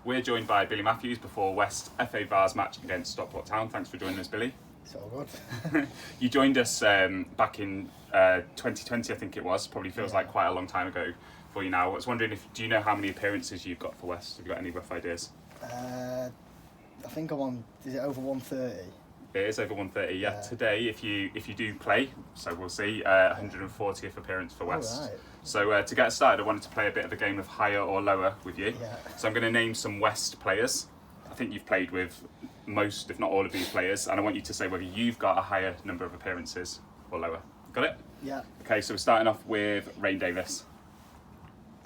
We're joined by Billy Matthews before West FA Vase match against Stockport Town. Thanks for joining us, Billy. It's all good. You joined us back in 2020, I think it was. Probably feels like quite a long time ago for you now. I was wondering do you know how many appearances you've got for West? Have you got any rough ideas? I think I'm on. Is it over 130? It is over 130. Yeah. Today, if you do play, so we'll see. 140th appearance for West. Right. So to get started, I wanted to play a bit of a game of higher or lower with you. Yeah. So I'm going to name some West players. I think you've played with most, if not all, of these players, and I want you to say whether you've got a higher number of appearances or lower. Got it? Yeah. Okay, so we're starting off with Rain Davis.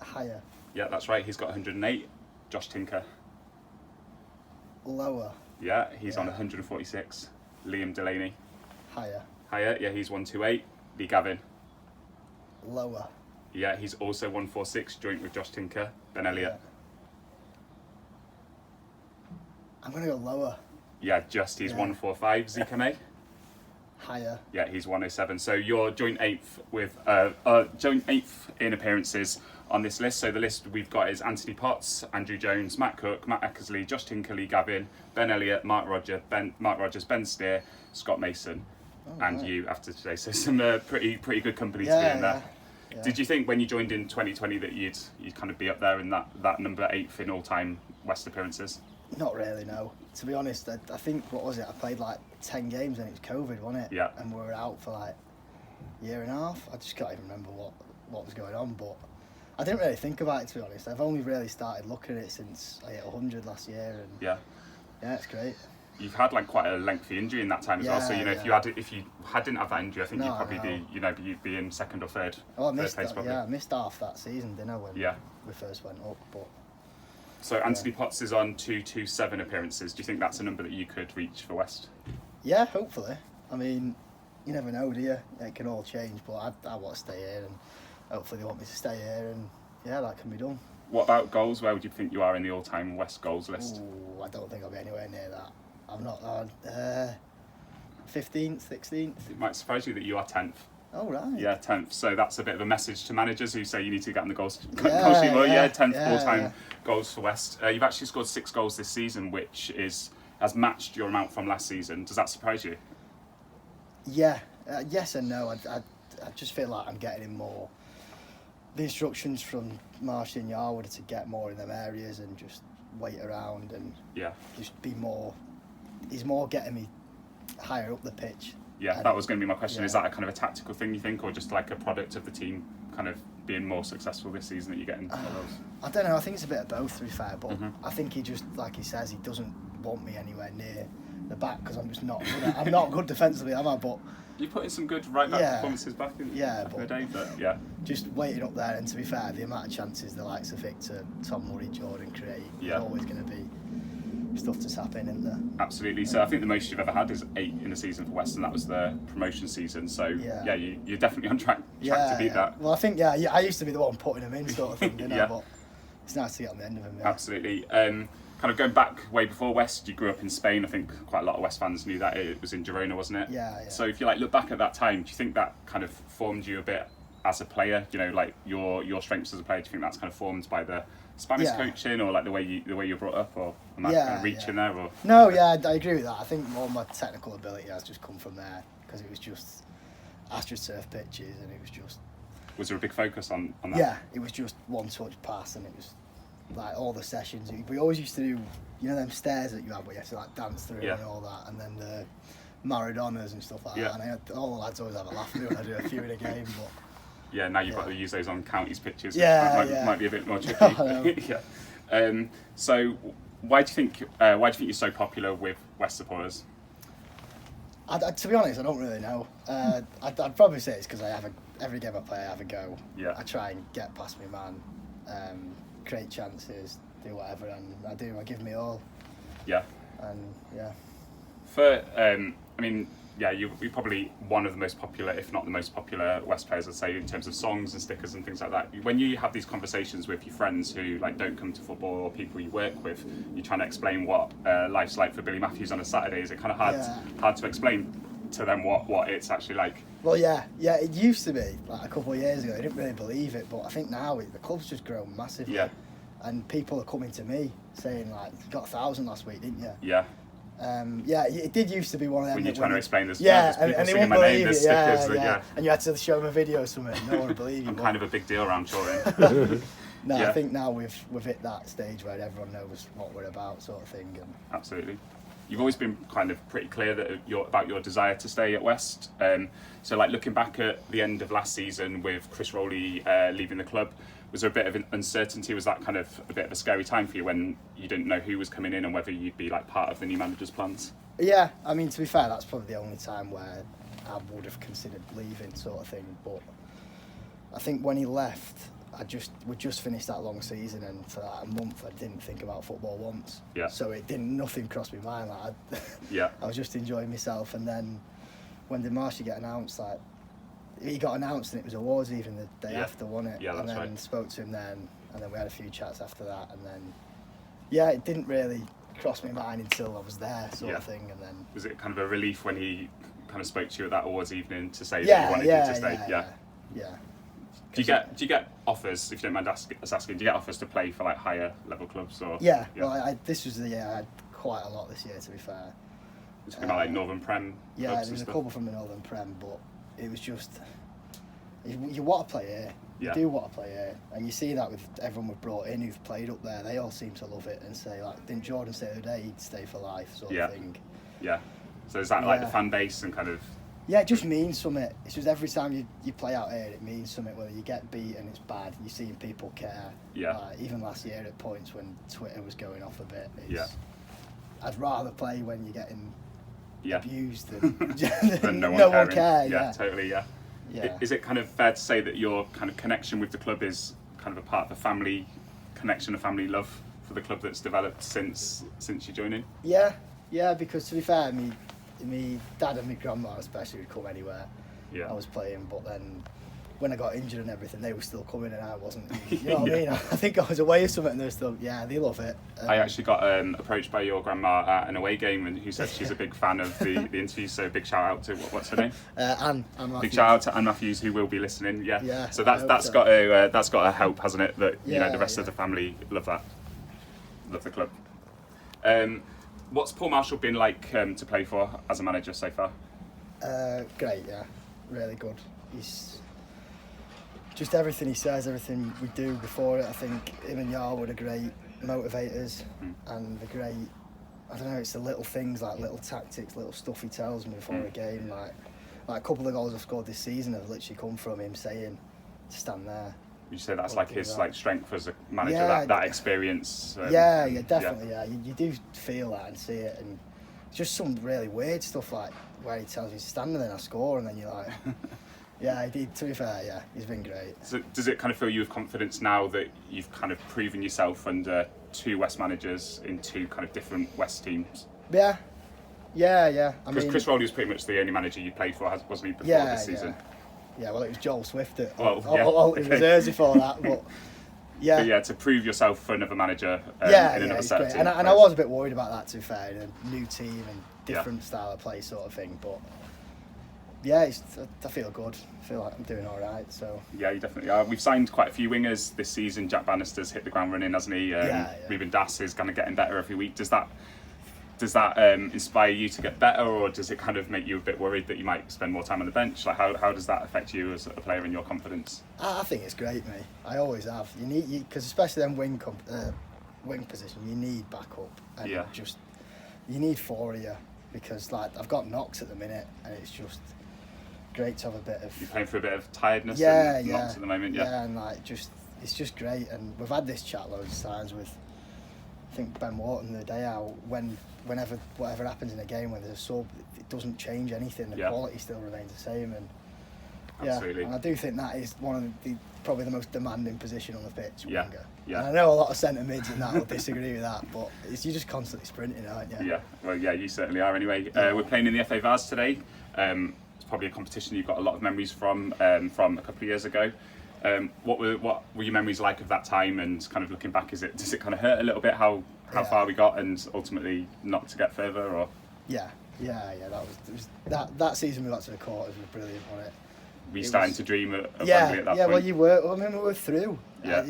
Higher. Yeah, that's right. He's got 108. Josh Tinker. Lower. Yeah, he's on 146. Liam Delaney. Higher. Higher. Yeah, he's 128. Lee Gavin. Lower. Yeah, he's also 146, joint with Josh Tinker. Ben Elliott. I'm gonna go lower. Yeah, he's 145. Zeke May. Higher. Yeah, he's 107. So you're joint eighth with joint eighth in appearances on this list. So the list we've got is Anthony Potts, Andrew Jones, Matt Cook, Matt Eckersley, Josh Tinker, Lee Gavin, Ben Elliott, Mark Rogers, Ben Steer, Scott Mason, and you after today. So some pretty good company to be in there. Yeah. Did you think when you joined in 2020 that you'd kind of be up there in that number 8th in all-time West appearances? Not really, no. To be honest, I think, what was it? I played like 10 games and it was COVID, wasn't it? Yeah. And we were out for like a year and a half. I just can't even remember what was going on, but I didn't really think about it, to be honest. I've only really started looking at it since I hit 100 last year, and yeah, it's great. You've had like quite a lengthy injury in that time as well. So if you didn't have that injury, I think you'd probably you'd be in second or third. Oh, I missed place, I missed half that season, didn't I? When we first went up, but. So Anthony Potts is on 227 appearances. Do you think that's a number that you could reach for West? Yeah, hopefully. I mean, you never know, do you? It can all change, but I want to stay here, and hopefully they want me to stay here, and that can be done. What about goals? Where would you think you are in the all-time West goals list? Ooh, I don't think I'll be anywhere near that. I'm not on 15th, 16th. It might surprise you that you are 10th. Oh, right. Yeah, 10th. So that's a bit of a message to managers who say you need to get on the goals sheet. 10th all-time goals for West. You've actually scored 6 goals this season, which has matched your amount from last season. Does that surprise you? Yeah. Yes and no. I just feel like I'm getting in more. The instructions from Marshy and Yarwood to get more in them areas and just wait around and just be more. He's more getting me higher up the pitch. Yeah, that was going to be my question. Is that a kind of a tactical thing, you think, or just like a product of the team kind of being more successful this season that you're getting? I don't know. I think it's a bit of both, to be fair. But I think he just, like he says, he doesn't want me anywhere near the back because I'm just not good. I'm not good defensively, am I? But you put in some good right back performances back in the day, but just waiting up there. And to be fair, the amount of chances the likes of Victor, Tom Murray, Jordan create, is always going to be stuff to tap in, isn't there? Absolutely. So I think the most you've ever had is 8 in a season for West, and that was the promotion season. So you're definitely on track to beat that. Well, I think I used to be the one putting them in, sort of thing, you know. But it's nice to get on the end of them. Yeah. Absolutely. Kind of going back way before West, you grew up in Spain. I think quite a lot of West fans knew that. It was in Girona, wasn't it? Yeah. So if you look back at that time, do you think that kind of formed you a bit as a player? Like your strengths as a player. Do you think that's kind of formed by the Spanish coaching, or like the way you're brought up, or am I kind of reaching there? Or no, I agree with that. I think more my technical ability has just come from there because it was just AstroTurf pitches, and it was just. Was there a big focus on that? Yeah, it was just one touch pass, and it was like all the sessions. We always used to do, them stairs that you had where you had to like dance through and all that, and then the Maradonas and stuff like that. And all the lads always have a laugh at me when I do a few in a game, but. Yeah, now you've got to use those on counties pitches, which might be a bit more tricky. So, why do you think you're so popular with West supporters? To be honest, I don't really know. I'd probably say it's because every game I play, I have a go. Yeah. I try and get past my man, create chances, do whatever, and I give me all. Yeah. And you're probably one of the most popular, if not the most popular West players, I'd say, in terms of songs and stickers and things like that. When you have these conversations with your friends who don't come to football, or people you work with, you're trying to explain what life's like for Billy Matthews on a Saturday. Is it kind of hard to explain to them what it's actually like? Well, it used to be like a couple of years ago. I didn't really believe it, but I think now the club's just grown massively. Yeah. and people are coming to me saying like, "You got 1,000 last week, didn't you?" Yeah. Yeah, it did used to be one of them. When you're trying to explain this, yeah, there's people and they singing won't my name, believe there's it. Yeah, stickers, yeah. And you had to show them a video or something. No one would believe you. I'm kind of a big deal around Chorlton. No, Yeah. I think now we've hit that stage where everyone knows what we're about, sort of thing. And Absolutely. You've always been kind of pretty clear that about your desire to stay at West. So, like looking back at the end of last season with Chris Rowley leaving the club, was there a bit of uncertainty? Was that kind of a bit of a scary time for you when you didn't know who was coming in and whether you'd be like part of the new manager's plans? yeah, I mean, to be fair, that's probably the only time where I would have considered leaving, sort of thing. But I think when he left, we just finished that long season, and for like a month I didn't think about football once. Yeah. So nothing crossed my mind. Like Yeah. I was just enjoying myself, and then when did Marshy get announced? Like he got announced, and it was awards even the day after, wasn't it? Yeah, and that's then right. spoke to him then, and then we had a few chats after that, and then yeah, it didn't really cross my mind until I was there, sort of thing, and then. Was it kind of a relief when he kind of spoke to you at that awards evening to say that Yeah, he wanted yeah, you to stay? Yeah. Do you get offers, if you don't mind us asking, do you get offers to play for like higher level clubs or? Yeah. Well, this was the year I had quite a lot this year, to be fair. It's kind of like Northern Prem. Yeah, clubs there was and a stuff. couple from the Northern Prem, but it was just you want to play here. You Yeah. do want to play here, and you see that with everyone we've brought in who've played up there. They all seem to love it and say like, didn't Jordan say the other day he'd stay for life, sort of thing. Yeah. So is that like the Yeah. fan base and kind of? Yeah, it just means something. It's just every time you play out here, it means something. Whether you get beat and it's bad, you're seeing people care. Yeah. Even last year at points when Twitter was going off a bit. Yeah. I'd rather play when you're getting abused than, than no one caring. care. Yeah, totally. Yeah. Yeah. Is it kind of fair to say that your kind of connection with the club is kind of a part of the family connection, a family love for the club that's developed since you joining? Yeah, because to be fair, me dad and my grandma especially would come anywhere I was playing, but then when I got injured and everything, they were still coming and I wasn't. You know what I mean? I think I was away or something and they're still, they love it. I actually got approached by your grandma at an away game and who said she's a big fan of the interview, so big shout out to, what's her name? Anne Matthews. Big shout out to Anne Matthews who will be listening, Yeah, so I that's hope got to help, hasn't it, that you know Yeah, the rest of the family love the club. What's Paul Marshall been like to play for as a manager so far? Great, yeah, really good. He's just everything he says, everything we do before it. I think him and Yarwood are great motivators, and they're great. I don't know, it's the little things, like little tactics, little stuff he tells me before a game. Like a couple of goals I've scored this season have literally come from him saying to stand there. Would you say that's like his like strength as a manager, Yeah, that experience? Yeah, definitely. Yeah, you do feel that and see it, and just some really weird stuff like where he tells you to stand and then I score, and then you're like, yeah, he did. To be fair, yeah, he's been great. So does it kind of fill you with confidence now that you've kind of proven yourself under two West managers in two kind of different West teams? Yeah. I Because mean, Chris Rowley was pretty much the only manager you played for, wasn't he, before this season? Yeah, well, it was Joel Swift at Okay. reserves before that, but yeah. But yeah, to prove yourself for another manager in another it's set great. of And I was a bit worried about that, to be fair, in a new team and different style of play sort of thing, but yeah, I feel good. I feel like I'm doing all right. So yeah, you definitely are. We've signed quite a few wingers this season. Jack Bannister's hit the ground running, hasn't he? Ruben Das is kind of getting better every week. Does that inspire you to get better, or does it kind of make you a bit worried that you might spend more time on the bench? Like how does that affect you as a player and your confidence? I think it's great, mate. I always have. You need because especially then wing position, you need backup, and you need four of you, because like I've got knocks at the minute, and it's just great to have a bit of. You're playing for a bit of tiredness and knocks at the moment, and like it's just great, and we've had this chat loads of times with. I think Ben Wharton the day out, whatever happens in a game when there's a sub, it doesn't change anything. The quality still remains the same, and absolutely. and I do think that is one of probably the most demanding position on the pitch. Yeah. And I know a lot of centre mids and that will disagree with that, but you're just constantly sprinting, aren't you? Yeah, well, yeah, you certainly are. Anyway, we're playing in the FA Vase today. It's probably a competition you've got a lot of memories from a couple of years ago. What were your memories like of that time, and kind of looking back, does it kind of hurt a little bit how far we got and ultimately not to get further, or? Yeah. That season we got to the quarters was brilliant, wasn't it? Were you starting to dream of Wembley at that point? Well, you were. I mean, we were through. Yeah.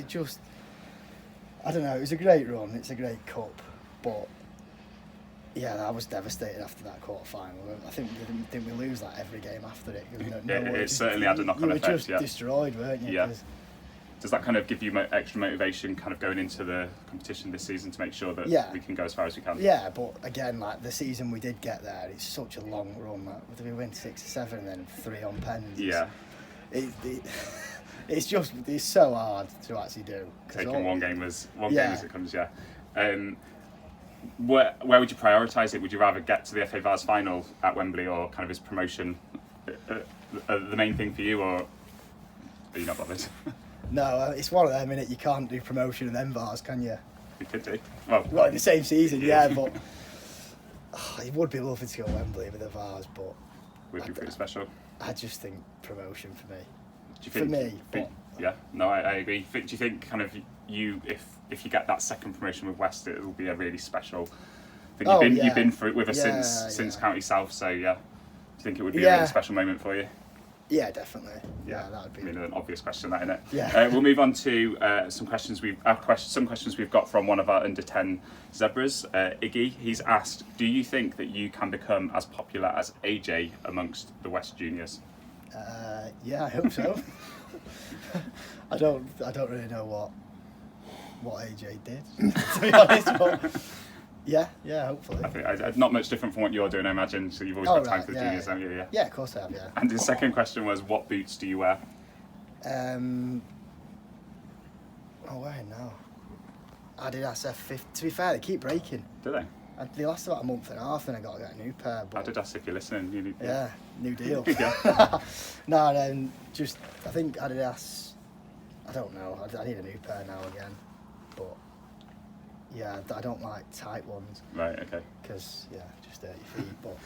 I don't know. It was a great run. It's a great cup, but yeah, I was devastated after that quarter final. I think didn't we lose like every game after it? It certainly had a knock-on effect. You were just yeah. destroyed, weren't you? Yeah. Does that kind of give you extra motivation, kind of going into the competition this season to make sure that we can go as far as we can? Yeah, but again, like the season we did get there, it's such a long run. Like, did we win 6 or 7 and then 3 on pens? Yeah. It's so hard to actually do. Taking one game as it comes, yeah. Where would you prioritise it? Would you rather get to the FA Vase final at Wembley, or kind of is promotion the main thing for you, or are you not bothered? No, it's one of them, innit? You can't do promotion and then Vase, can you? You could do. Well, not in the same season, yeah, but it would be lovely to go to Wembley with a Vase, but would be pretty special. I just think promotion for me. Do you think, yeah, no, I agree. Do you think kind of if you get that second promotion with West, it will be a really special? I think you've been through it with us since County South, so yeah. Do you think it would be a really special moment for you? Yeah, definitely. Yeah, that would be. I mean, an obvious question, that, isn't it? Yeah. We'll move on to some questions we've got from one of our under 10 zebras, Iggy. He's asked, do you think that you can become as popular as AJ amongst the West juniors? Yeah, I hope so. I don't really know what AJ did, to be honest. But yeah, hopefully. I think not much different from what you're doing, I imagine. So you've always got time for the juniors, haven't you? Yeah. Yeah, of course I have. Yeah. And his second question was, what boots do you wear? Where now? Adidas F50. To be fair, they keep breaking. Do they? They last about a month and a half, and I got to get a new pair. But Adidas, if you're listening, you need. Yeah, new deal. Yeah. No, just I think Adidas. I don't know. I need a new pair now again, but yeah, I don't like tight ones. Right. Okay. Because just 30 feet. But.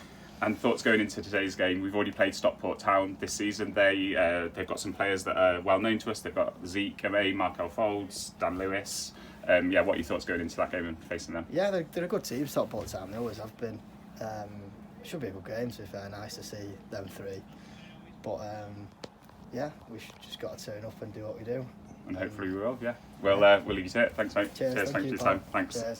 And thoughts going into today's game? We've already played Stockport Town this season. They've got some players that are well known to us. They've got Zeke, Markel Folds, Dan Lewis. What are your thoughts going into that game and facing them? Yeah, they're a good team, Stockport Town. They always have been. Should be a good game, to be fair. Nice to see them 3. But we just got to turn up and do what we do. And hopefully we will. Yeah. We'll leave you to it. Thanks, mate. Cheers. Thanks for your time. Thanks. Cheers.